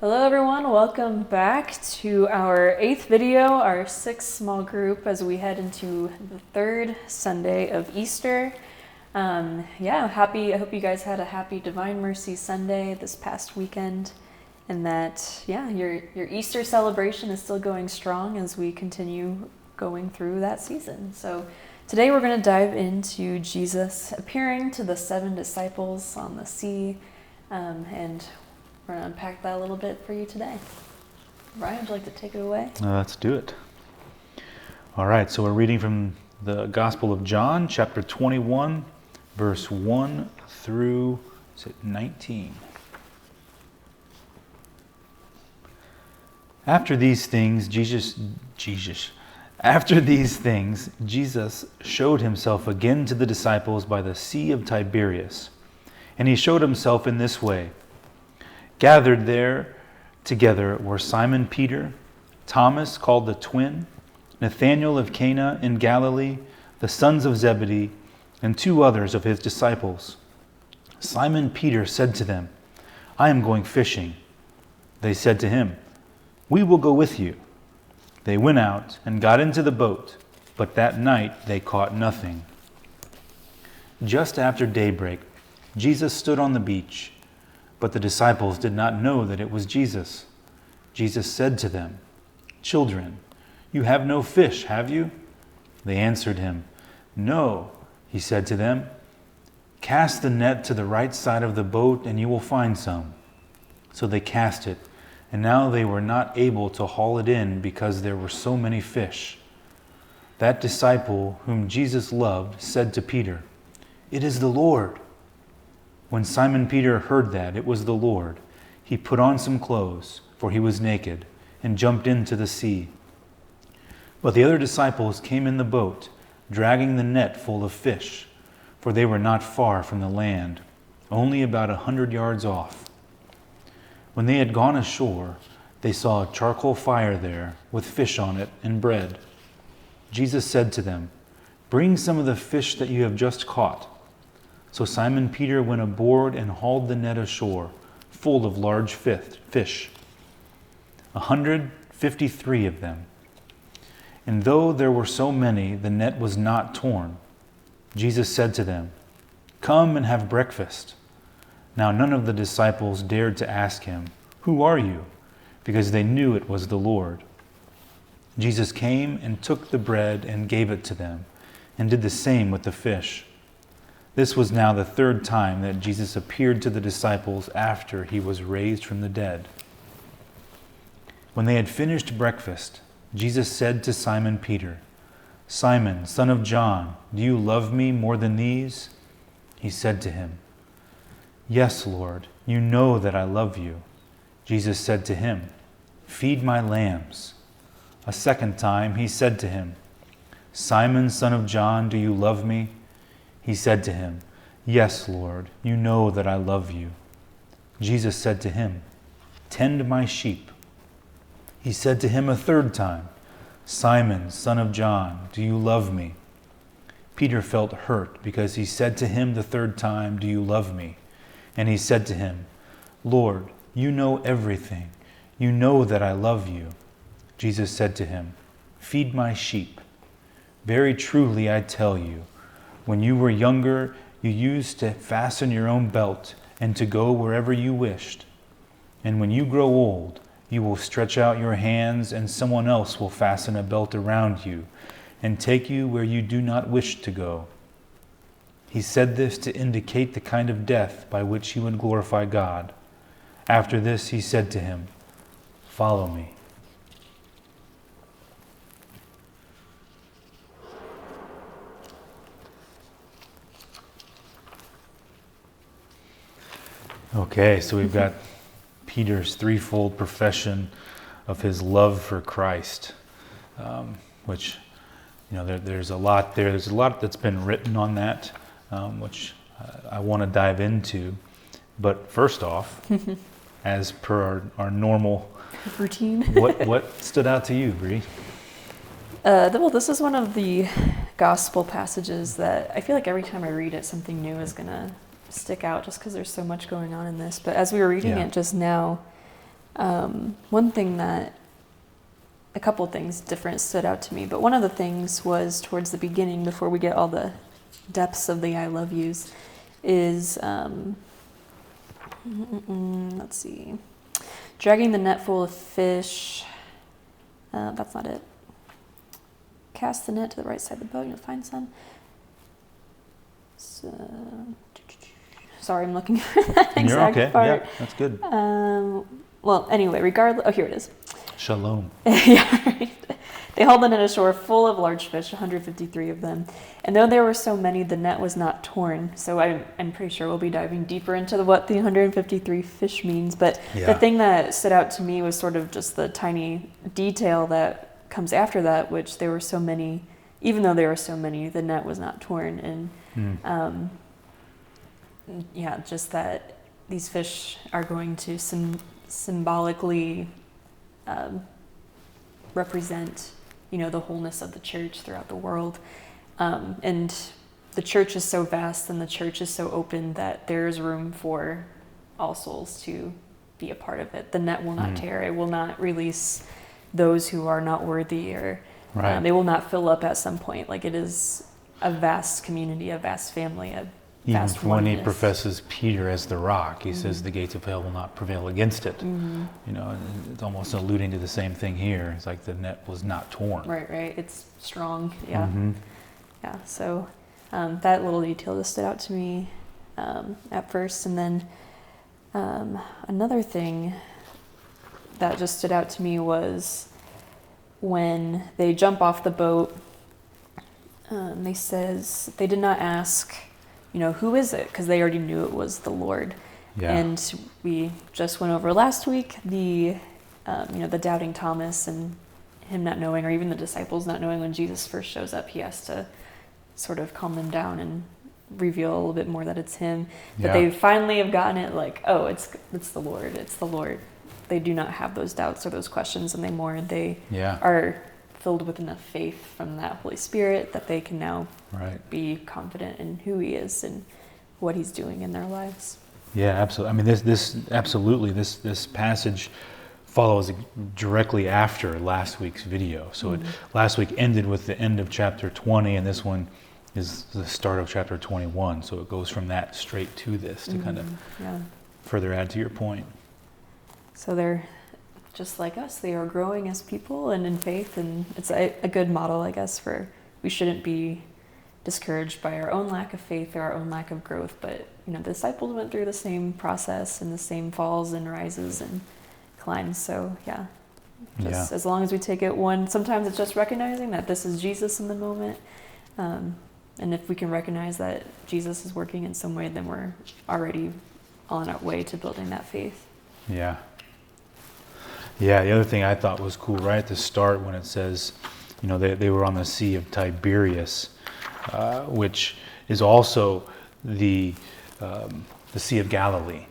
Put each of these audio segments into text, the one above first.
Hello everyone, welcome back to our 8th video, our 6th small group as we head into the 3rd Sunday of Easter. I hope you guys had a happy Divine Mercy Sunday this past weekend and that, your Easter celebration is still going strong as we continue going through that season. So today we're going to dive into Jesus appearing to the 7 disciples on the sea, and we're going to unpack that a little bit for you today. Brian, would you like to take it away? Let's do it. All right, so we're reading from the Gospel of John, chapter 21, verse 1 through 19. After these things, Jesus showed himself again to the disciples by the Sea of Tiberias. And he showed himself in this way. Gathered there together were Simon Peter, Thomas called the twin, Nathanael of Cana in Galilee, the sons of Zebedee, and 2 others of his disciples. Simon Peter said to them, "I am going fishing." They said to him, "We will go with you." They went out and got into the boat, but that night they caught nothing. Just after daybreak, Jesus stood on the beach. But the disciples did not know that it was Jesus. Jesus said to them, "Children, you have no fish, have you?" They answered him, "No." He said to them, "Cast the net to the right side of the boat and you will find some." So they cast it, and now they were not able to haul it in because there were so many fish. That disciple whom Jesus loved said to Peter, "It is the Lord." When Simon Peter heard that it was the Lord, he put on some clothes, for he was naked, and jumped into the sea. But the other disciples came in the boat, dragging the net full of fish, for they were not far from the land, only about 100 yards off. When they had gone ashore, they saw a charcoal fire there, with fish on it and bread. Jesus said to them, "Bring some of the fish that you have just caught." So Simon Peter went aboard and hauled the net ashore, full of large fish, 153 of them. And though there were so many, the net was not torn. Jesus said to them, "Come and have breakfast." Now none of the disciples dared to ask him, "Who are you?" because they knew it was the Lord. Jesus came and took the bread and gave it to them, and did the same with the fish. This was now the 3rd time that Jesus appeared to the disciples after he was raised from the dead. When they had finished breakfast, Jesus said to Simon Peter, "Simon, son of John, do you love me more than these?" He said to him, "Yes, Lord, you know that I love you." Jesus said to him, "Feed my lambs." A 2nd time he said to him, "Simon, son of John, do you love me?" He said to him, "Yes, Lord, you know that I love you." Jesus said to him, "Tend my sheep." He said to him a 3rd time, "Simon, son of John, do you love me?" Peter felt hurt because he said to him the 3rd time, "Do you love me?" And he said to him, "Lord, you know everything. You know that I love you." Jesus said to him, "Feed my sheep. Very truly I tell you, when you were younger, you used to fasten your own belt and to go wherever you wished. And when you grow old, you will stretch out your hands and someone else will fasten a belt around you and take you where you do not wish to go." He said this to indicate the kind of death by which he would glorify God. After this, he said to him, "Follow me." Okay, so we've got Peter's threefold profession of his love for Christ, which, there's a lot there. There's a lot that's been written on that, which I want to dive into. But first off, as per our normal routine, what stood out to you, Bree? Well, this is one of the gospel passages that I feel like every time I read it, something new is going to stick out just because there's so much going on in this. But as we were reading it just now, One thing a couple things different stood out to me, but one of the things was towards the beginning, before we get all the depths of the I love yous, is, let's see, dragging the net full of fish. That's not it. Cast the net to the right side of the boat, you'll find some. So, sorry, I'm looking for that exact You're okay. part. Yeah, that's good. Well, anyway, regardless, oh, here it is. Shalom. Yeah, right. They hauled the net ashore full of large fish, 153 of them. And though there were so many, the net was not torn. So I'm pretty sure we'll be diving deeper into what the 153 fish means. But the thing that stood out to me was sort of just the tiny detail that comes after that, which there were so many, even though there were so many, the net was not torn. And yeah, just that these fish are going to symbolically represent, the wholeness of the church throughout the world. And the church is so vast and the church is so open that there's room for all souls to be a part of it. The net will not tear. It will not release those who are not worthy, or they will not fill up at some point. Like, it is a vast community, a vast family, a Even vast when he oneness. professes Peter as the rock, he says the gates of hell will not prevail against it. It's almost alluding to the same thing here. It's like the net was not torn. Right. It's strong. Yeah. Yeah. So that little detail just stood out to me at first. And then another thing that just stood out to me was when they jump off the boat, they says they did not ask, who is it? Because they already knew it was the Lord. Yeah. And we just went over last week the doubting Thomas and him not knowing, or even the disciples not knowing when Jesus first shows up. He has to sort of calm them down and reveal a little bit more that it's him. But they finally have gotten it, like, oh, it's the Lord. It's the Lord. They do not have those doubts or those questions anymore. They are filled with enough faith from that Holy Spirit that they can now be confident in who He is and what He's doing in their lives. Yeah, absolutely. I mean, this passage follows directly after last week's video. So last week ended with the end of chapter 20, and this one is the start of chapter 21. So it goes from that straight to this to kind of further add to your point. So they're just like us. They are growing as people and in faith, and it's a good model, I guess, for we shouldn't be discouraged by our own lack of faith or our own lack of growth. But the disciples went through the same process and the same falls and rises and climbs. So as long as we take it one, sometimes it's just recognizing that this is Jesus in the moment, and if we can recognize that Jesus is working in some way, then we're already on our way to building that faith. Yeah, the other thing I thought was cool right at the start when it says, they were on the Sea of Tiberias, which is also the Sea of Galilee.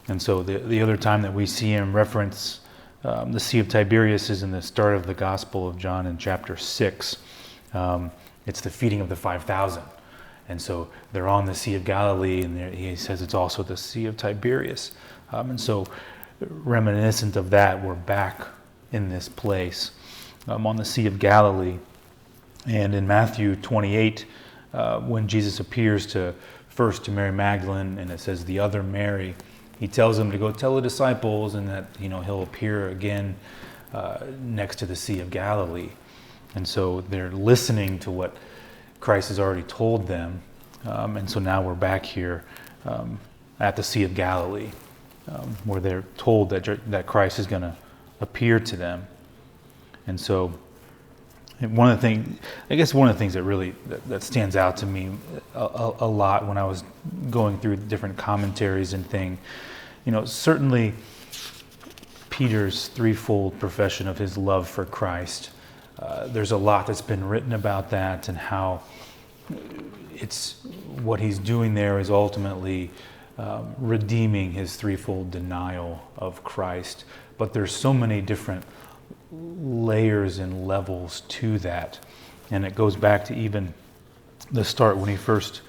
And so the other time that we see him reference the Sea of Tiberias is in the start of the Gospel of John in chapter 6. It's the feeding of the 5,000. And so they're on the Sea of Galilee, and he says it's also the Sea of Tiberias. And so reminiscent of that, we're back in this place on the Sea of Galilee. And in Matthew 28, when Jesus appears first to Mary Magdalene, and it says the other Mary, he tells them to go tell the disciples, and that he'll appear again next to the Sea of Galilee. And so they're listening to what Christ has already told them, and so now we're back here at the Sea of Galilee, where they're told that Christ is going to appear to them. And so one of the things that really that stands out to me a lot when I was going through different commentaries and things, certainly Peter's threefold profession of his love for Christ. There's a lot that's been written about that, and how it's what he's doing there is ultimately redeeming his threefold denial of Christ. But there's so many different layers and levels to that, and it goes back to even the start when he first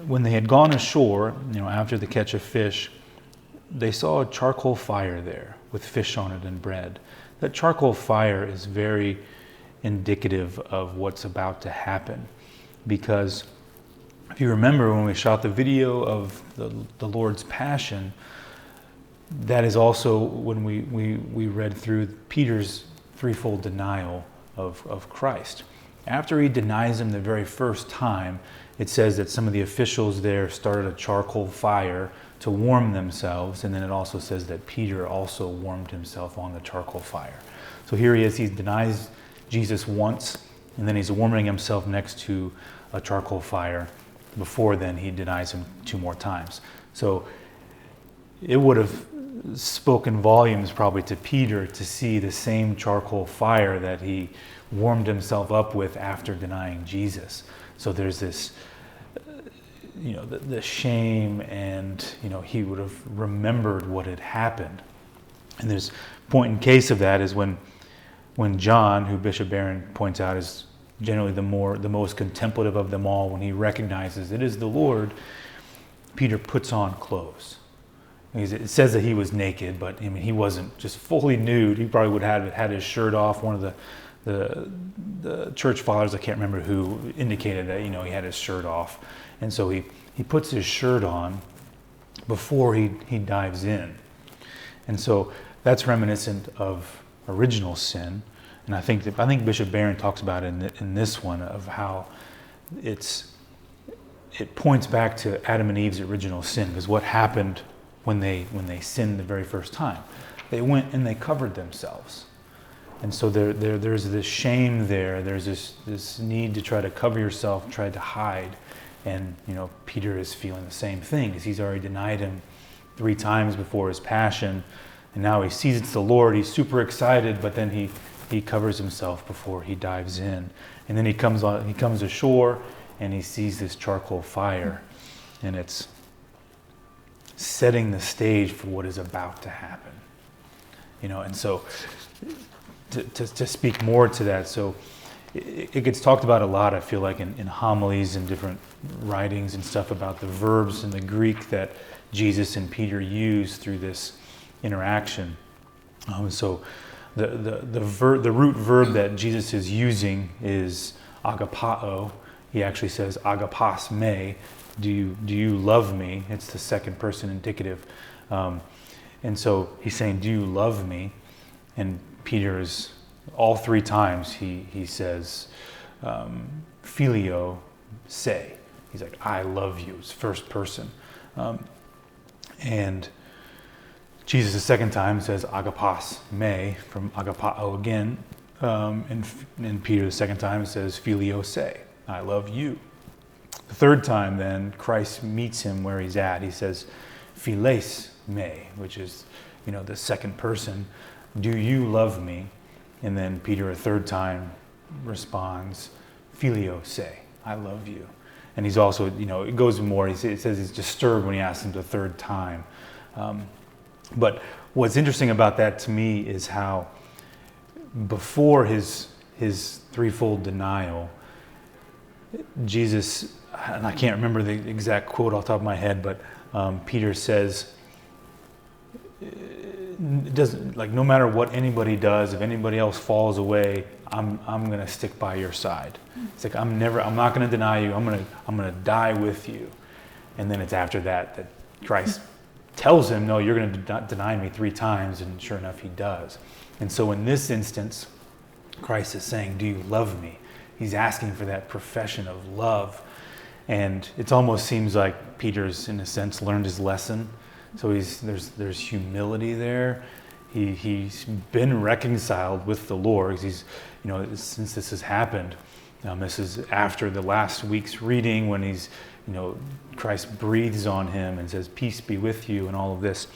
when they had gone ashore, after the catch of fish, they saw a charcoal fire there with fish on it and bread. That charcoal fire is very indicative of what's about to happen, because if you remember when we shot the video of the Lord's Passion, that is also when we read through Peter's threefold denial of Christ. After he denies him the very first time, it says that some of the officials there started a charcoal fire to warm themselves, and then it also says that Peter also warmed himself on the charcoal fire. So here he is, he denies Jesus once, and then he's warming himself next to a charcoal fire. Before then, he denies him 2 more times. So it would have spoken volumes probably to Peter to see the same charcoal fire that he warmed himself up with after denying Jesus. So there's this, the shame, and, he would have remembered what had happened. And there's point in case of that is when John, who Bishop Barron points out is generally the most contemplative of them all, when he recognizes it is the Lord, Peter puts on clothes. It says that he was naked, but he wasn't just fully nude. He probably would have had his shirt off. One of the church fathers, I can't remember who, indicated that he had his shirt off, and so he puts his shirt on before he dives in, and so that's reminiscent of original sin. And I think Bishop Barron talks about it in this one, of how it points back to Adam and Eve's original sin, because what happened when they sinned the very first time? They went and they covered themselves. And so there's this shame there. There's this need to try to cover yourself, try to hide. And Peter is feeling the same thing, because he's already denied him 3 times before his passion, and now he sees it's the Lord. He's super excited, but then he covers himself before he dives in. And then he comes ashore, and he sees this charcoal fire, and it's setting the stage for what is about to happen. And so to speak more to that, so it gets talked about a lot, I feel like, in homilies and different writings and stuff, about the verbs in the Greek that Jesus and Peter use through this interaction. So the root verb that Jesus is using is agapao. He actually says agapas me. Do you love me? It's the second person indicative. And so he's saying, do you love me? And Peter is, all 3 times he says, filio se. He's like, I love you. It's first person. And Jesus the second time says agapas me, from agapao again. And Peter the second time says filio se. I love you. The third time then, Christ meets him where he's at. He says, philes me, which is, the second person. Do you love me? And then Peter a third time responds, filio se, I love you. And he's also, it goes more, it says he's disturbed when he asks him the third time. But what's interesting about that to me is how before his threefold denial, Jesus, and I can't remember the exact quote off the top of my head, but Peter says, it doesn't, like, no matter what anybody does, if anybody else falls away, I'm going to stick by your side. It's like, I'm not going to deny you. I'm going to die with you. And then it's after that Christ tells him, no, you're going to deny me 3 times, and sure enough, he does. And so in this instance, Christ is saying, do you love me? He's asking for that profession of love. And it almost seems like Peter's, in a sense, learned his lesson. So there's humility there. He's been reconciled with the Lord. He's, since this has happened, this is after the last week's reading, when he's, Christ breathes on him and says, peace be with you, and all of this.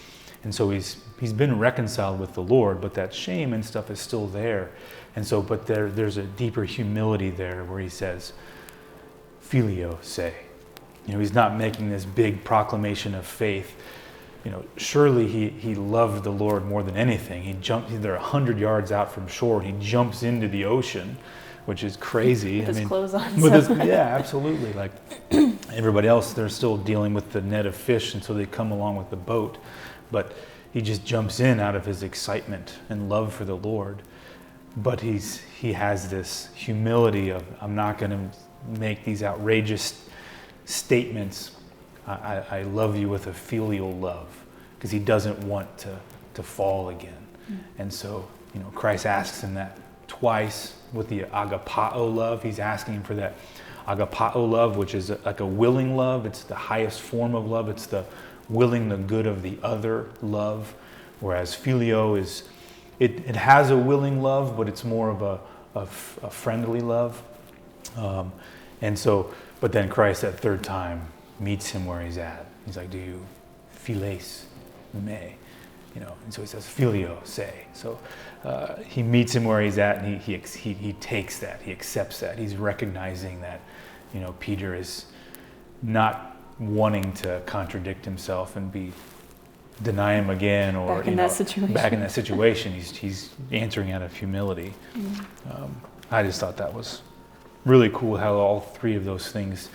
And so he's been reconciled with the Lord, but that shame and stuff is still there. And so, but there's a deeper humility there where he says, filio se. He's not making this big proclamation of faith. Surely he loved the Lord more than anything. They're 100 yards out from shore, and he jumps into the ocean which is crazy. With his clothes on. With his, yeah, absolutely. Like everybody else, they're still dealing with the net of fish, and so they come along with the boat. But he just jumps in out of his excitement and love for the Lord. But he has this humility of, I'm not going to make these outrageous statements. I love you with a filial love, because he doesn't want to fall again. And so, Christ asks him that twice with the agapao love. He's asking for that agapao love, which is like a willing love. It's the highest form of love. It's the willing the good of the other love. Whereas filio is, it has a willing love, but it's more of a friendly love. And so, but then Christ that third time meets him where he's at. He's like, do you philes me? And so he says, filio, say. So he meets him where he's at, and he takes that, he accepts that. He's recognizing that, Peter is not wanting to contradict himself and deny him again, or back in that situation. Back in that situation. He's answering out of humility. I just thought that was really cool how all three of those things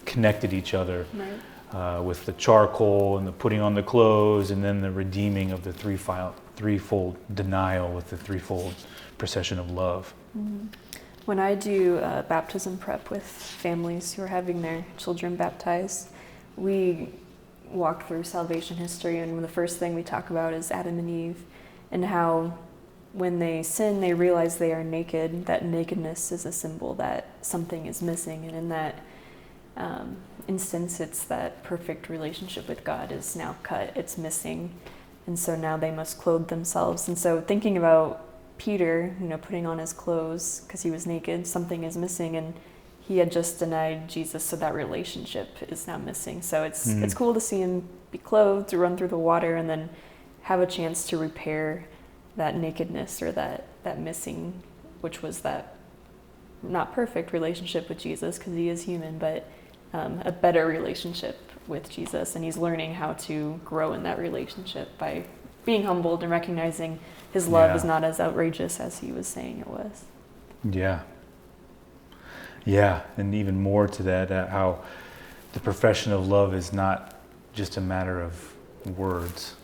connected each other. Right. With the charcoal and the putting on the clothes, and then the redeeming of the threefold denial with the threefold procession of love. When I do baptism prep with families who are having their children baptized, we walk through salvation history, and the first thing we talk about is Adam and Eve, and how when they sin, they realize they are naked. That nakedness is a symbol that something is missing, and in that instance, it's that perfect relationship with God is now cut, it's missing, and so now they must clothe themselves. And so thinking about Peter, putting on his clothes because he was naked, something is missing, and he had just denied Jesus, so that relationship is now missing. So it's cool to see him be clothed, to run through the water, and then have a chance to repair that nakedness or that missing, which was that not perfect relationship with Jesus, because he is human, but a better relationship with Jesus, and he's learning how to grow in that relationship by being humbled and recognizing his love is not as outrageous as he was saying it was. Yeah, and even more to that, how the profession of love is not just a matter of words.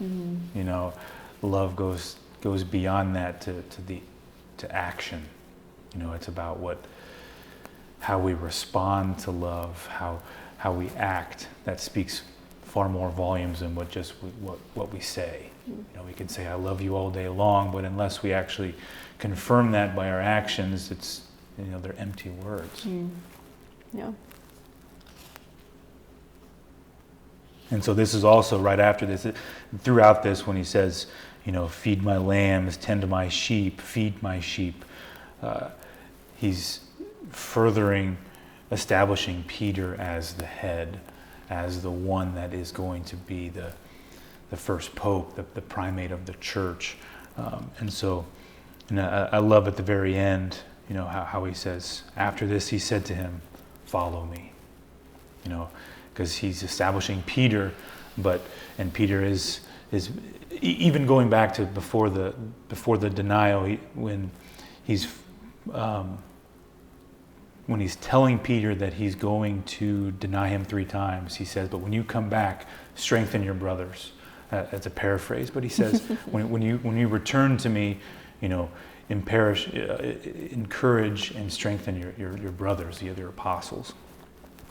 Love goes beyond that to action. It's about how we respond to love, how we act. That speaks far more volumes than what we say. We can say I love you all day long, but unless we actually confirm that by our actions, it's they're empty words. Yeah. And so this is also right after this, throughout this, when he says, feed my lambs, tend to my sheep, feed my sheep. He's furthering establishing Peter as the head, as the one that is going to be the first pope, the primate of the church. And so I love at the very end, how he says, after this he said to him, follow me. Because he's establishing Peter, and Peter is even going back to before the denial, when he's telling Peter that he's going to deny him 3 times, he says, but when you come back, strengthen your brothers. That's a paraphrase, but he says, when you return to me, encourage and strengthen your brothers, the other apostles.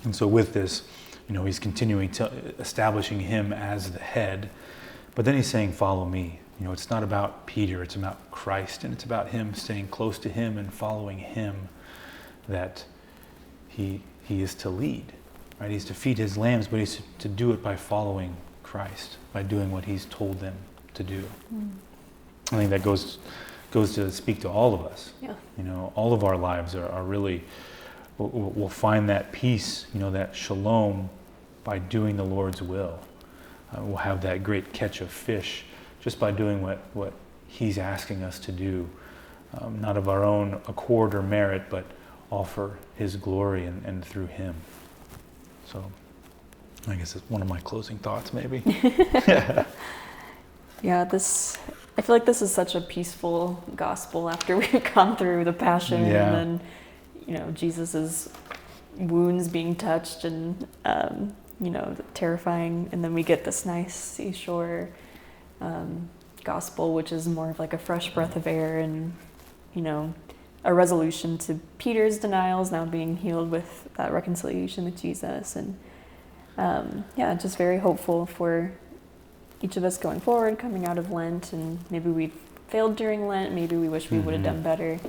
And so with this, he's continuing to establishing him as the head, but then he's saying, follow me. It's not about Peter, it's about Christ, and it's about him staying close to him and following him, that he is to lead, right? He's to feed his lambs, but he's to do it by following Christ, by doing what he's told them to do. I think that goes to speak to all of us. Yeah. All of our lives are really, we'll find that peace, that shalom, by doing the Lord's will. We'll have that great catch of fish just by doing what he's asking us to do, not of our own accord or merit, but all for his glory and through him. So I guess it's one of my closing thoughts, maybe. Yeah, I feel like this is such a peaceful gospel after we've gone through the passion, and then Jesus's wounds being touched and, terrifying. And then we get this nice seashore gospel, which is more of like a fresh breath of air and, a resolution to Peter's denials, now being healed with that reconciliation with Jesus. And just very hopeful for each of us going forward, coming out of Lent. And maybe we failed during Lent, maybe we wish we would have done better.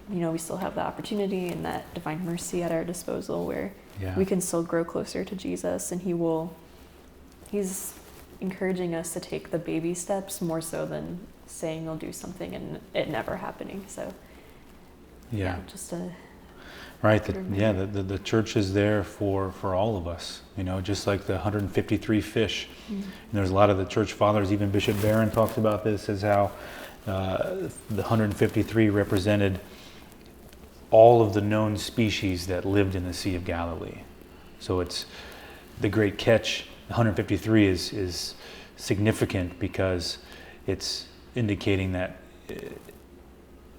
We still have the opportunity and that divine mercy at our disposal where we can still grow closer to Jesus, and he's encouraging us to take the baby steps more so than saying you'll do something and it never happening. So just a right. The church is there for all of us, just like the 153 fish. And there's a lot of the church fathers, even Bishop Barron talks about this, as how the 153 represented all of the known species that lived in the Sea of Galilee. So it's the great catch. 153 is significant because it's indicating that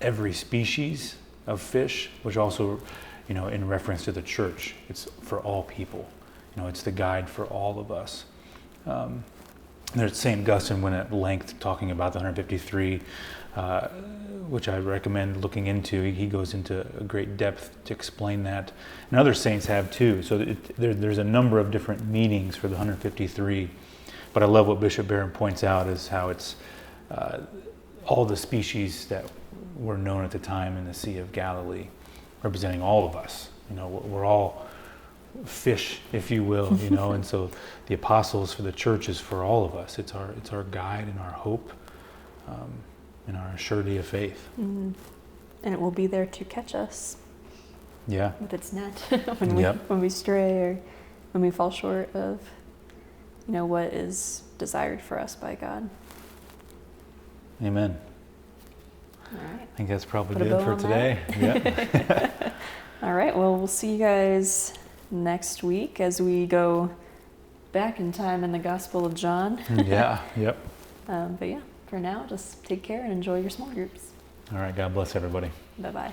every species of fish, which also, in reference to the church, it's for all people. It's the guide for all of us. There's St. Augustine went at length talking about the 153, which I recommend looking into. He goes into a great depth to explain that. And other saints have too. So there's a number of different meanings for the 153. But I love what Bishop Barron points out is how it's all the species that were known at the time in the Sea of Galilee, representing all of us. We're all fish, if you will, and so the apostles for the church is for all of us. It's our guide and our hope, and our surety of faith. And it will be there to catch us. Yeah. With its net when we stray or when we fall short of, what is desired for us by God. Amen. All right. I think that's probably good for today. Yeah. All right. Well, we'll see you guys next week as we go back in time in the Gospel of John. Yep. But for now, just take care and enjoy your small groups. All right. God bless everybody. Bye-bye.